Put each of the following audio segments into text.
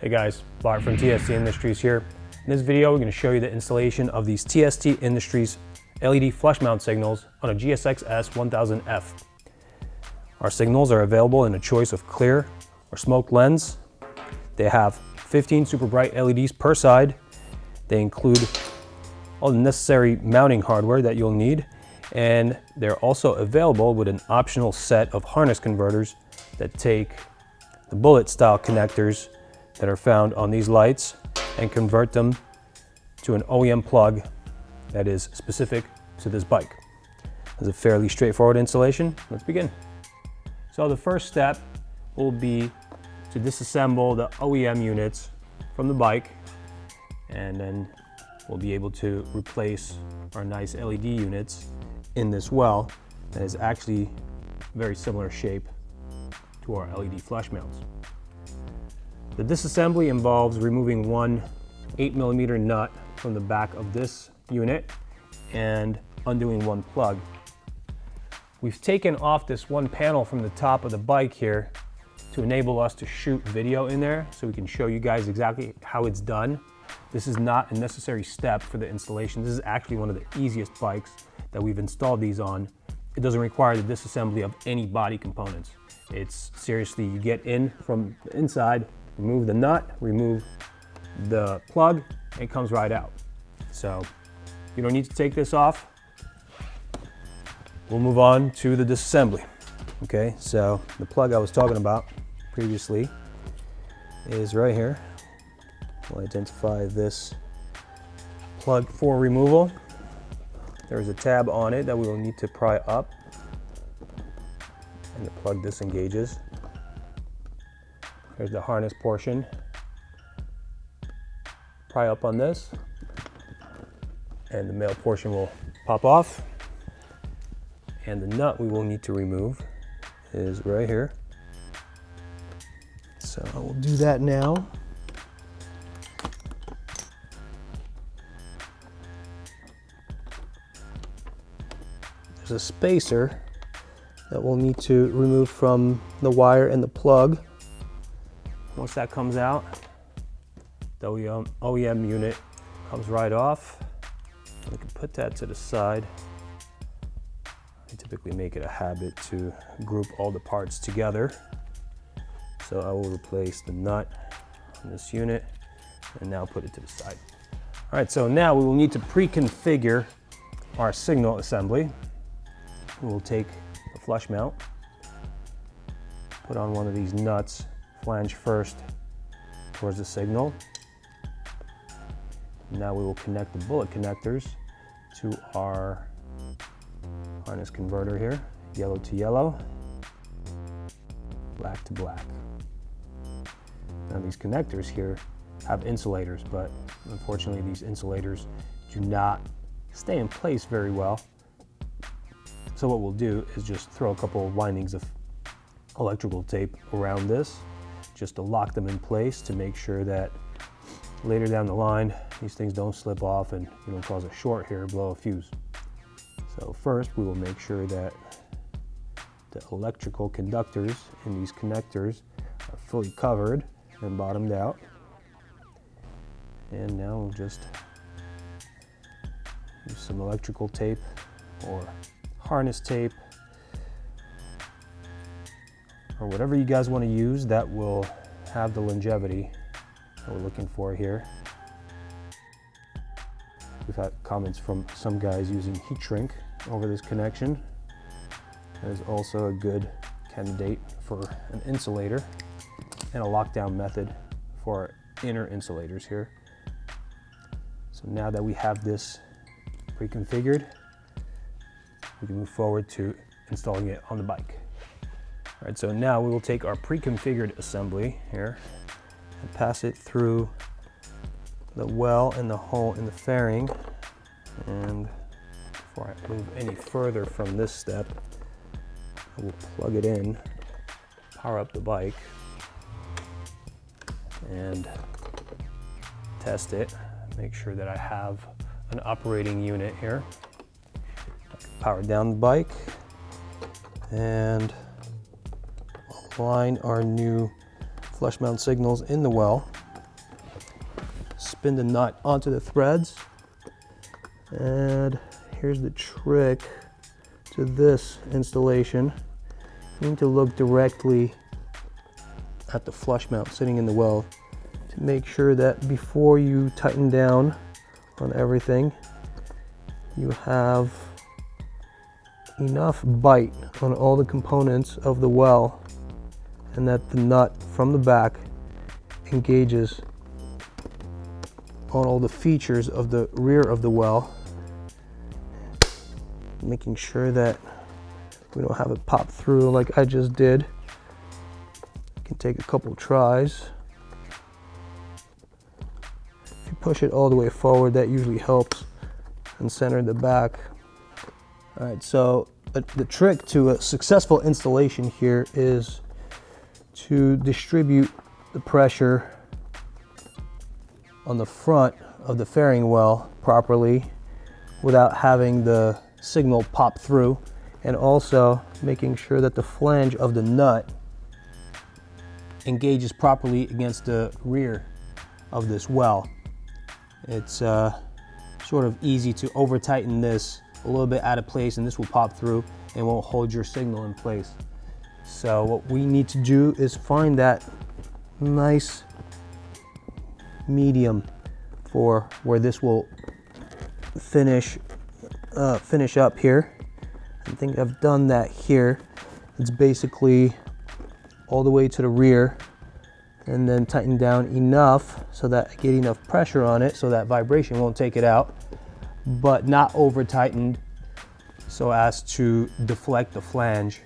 Hey guys, Bart from TST Industries here. In this video, we're going to show you the installation of these TST Industries LED flush mount signals on a GSX-S1000F. Our signals are available in a choice of clear or smoked lens. They have 15 super bright LEDs per side. They include all the necessary mounting hardware that you'll need, and they're also available with an optional set of harness converters that take the bullet style connectors that are found on these lights and convert them to an OEM plug that is specific to this bike. It's a fairly straightforward installation. Let's begin. So the first step will be to disassemble the OEM units from the bike, and then we'll be able to replace our nice LED units in this well that is actually very similar shape to our LED flush mounts. The disassembly involves removing one 8mm nut from the back of this unit and undoing one plug. We've taken off this one panel from the top of the bike here to enable us to shoot video in there so we can show you guys exactly how it's done. This is not a necessary step for the installation. This is actually one of the easiest bikes that we've installed these on. It doesn't require the disassembly of any body components. It's seriously, you get in from the inside, remove the nut, remove the plug, and it comes right out. So you don't need to take this off. We'll move on to the disassembly. Okay, so the plug I was talking about previously is right here. We'll identify this plug for removal. There's a tab on it that we will need to pry up, and the plug disengages. There's the harness portion. Pry up on this, and the male portion will pop off. And the nut we will need to remove is right here. So I will do that now. There's a spacer that we'll need to remove from the wire and the plug. Once that comes out, the OEM unit comes right off. We can put that to the side. I typically make it a habit to group all the parts together. So I will replace the nut on this unit and now put it to the side. All right, so now we will need to pre-configure our signal assembly. We will take the flush mount, put on one of these nuts, flange first towards the signal. Now we will connect the bullet connectors to our harness converter here, yellow to yellow, black to black. Now these connectors here have insulators, but unfortunately these insulators do not stay in place very well. So what we'll do is just throw a couple of windings of electrical tape around this just to lock them in place to make sure that later down the line these things don't slip off and you don't cause a short here, blow a fuse. So first we will make sure that the electrical conductors in these connectors are fully covered and bottomed out. And now we'll just use some electrical tape or harness tape or whatever you guys want to use that will have the longevity that we're looking for here. We've had comments from some guys using heat shrink over this connection. That is also a good candidate for an insulator and a lockdown method for our inner insulators here. So now that we have this pre-configured, we can move forward to installing it on the bike. All right, so now we will take our pre-configured assembly here and pass it through the well and the hole in the fairing. And before I move any further from this step, I will plug it in, power up the bike, and test it. Make sure that I have an operating unit here. Power down the bike and align our new flush mount signals in the well. spin the nut onto the threads. And here's the trick to this installation. You need to look directly at the flush mount sitting in the well to make sure that before you tighten down on everything, you have enough bite on all the components of the well and that the nut from the back engages on all the features of the rear of the well, making sure that we don't have it pop through like I just did. It can take a couple tries. If you push it all the way forward, that usually helps, and center the back. All right, so the trick to a successful installation here is to distribute the pressure on the front of the fairing well properly without having the signal pop through, and also making sure that the flange of the nut engages properly against the rear of this well. It's sort of easy to over tighten this a little bit out of place, and this will pop through and won't hold your signal in place. So what we need to do is find that nice medium for where this will finish up here. I think I've done that here. It's basically all the way to the rear, and then tighten down enough so that I get enough pressure on it so that vibration won't take it out, but not over tightened so as to deflect the flange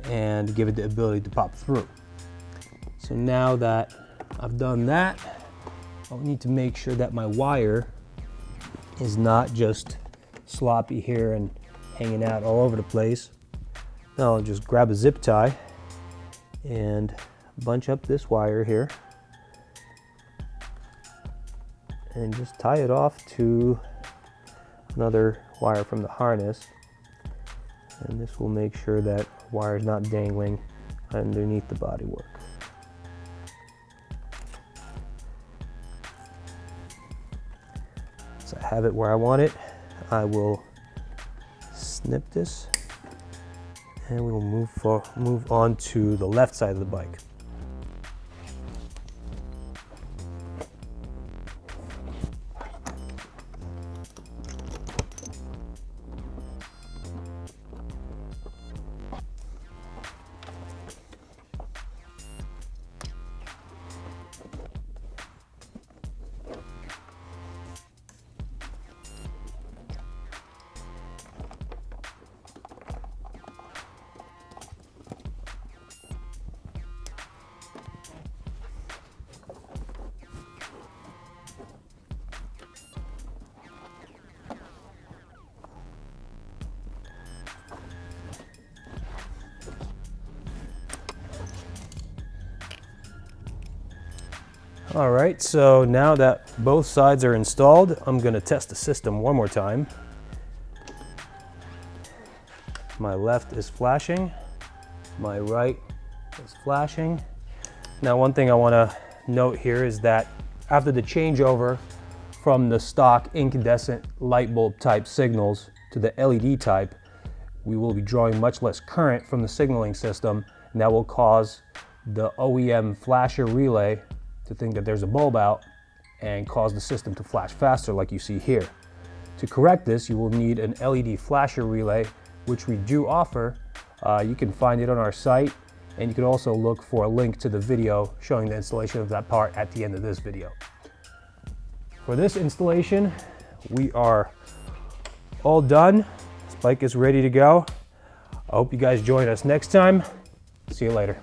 and give it the ability to pop through. So now that I've done that, I'll need to make sure that my wire is not just sloppy here and hanging out all over the place. Now I'll just grab a zip tie and bunch up this wire here and just tie it off to another wire from the harness, and this will make sure that wire is not dangling underneath the bodywork. So I have it where I want it. I will snip this and we will move on to the left side of the bike. All right, so now that both sides are installed, I'm gonna test the system one more time. My left is flashing, my right is flashing. Now, one thing I wanna note here is that after the changeover from the stock incandescent light bulb type signals to the LED type, we will be drawing much less current from the signaling system, and that will cause the OEM flasher relay to think that there's a bulb out and cause the system to flash faster like you see here. To correct this, you will need an LED flasher relay, which we do offer. You can find it on our site, and you can also look for a link to the video showing the installation of that part at the end of this video. For this installation, we are all done. This bike is ready to go. I hope you guys join us next time. See you later.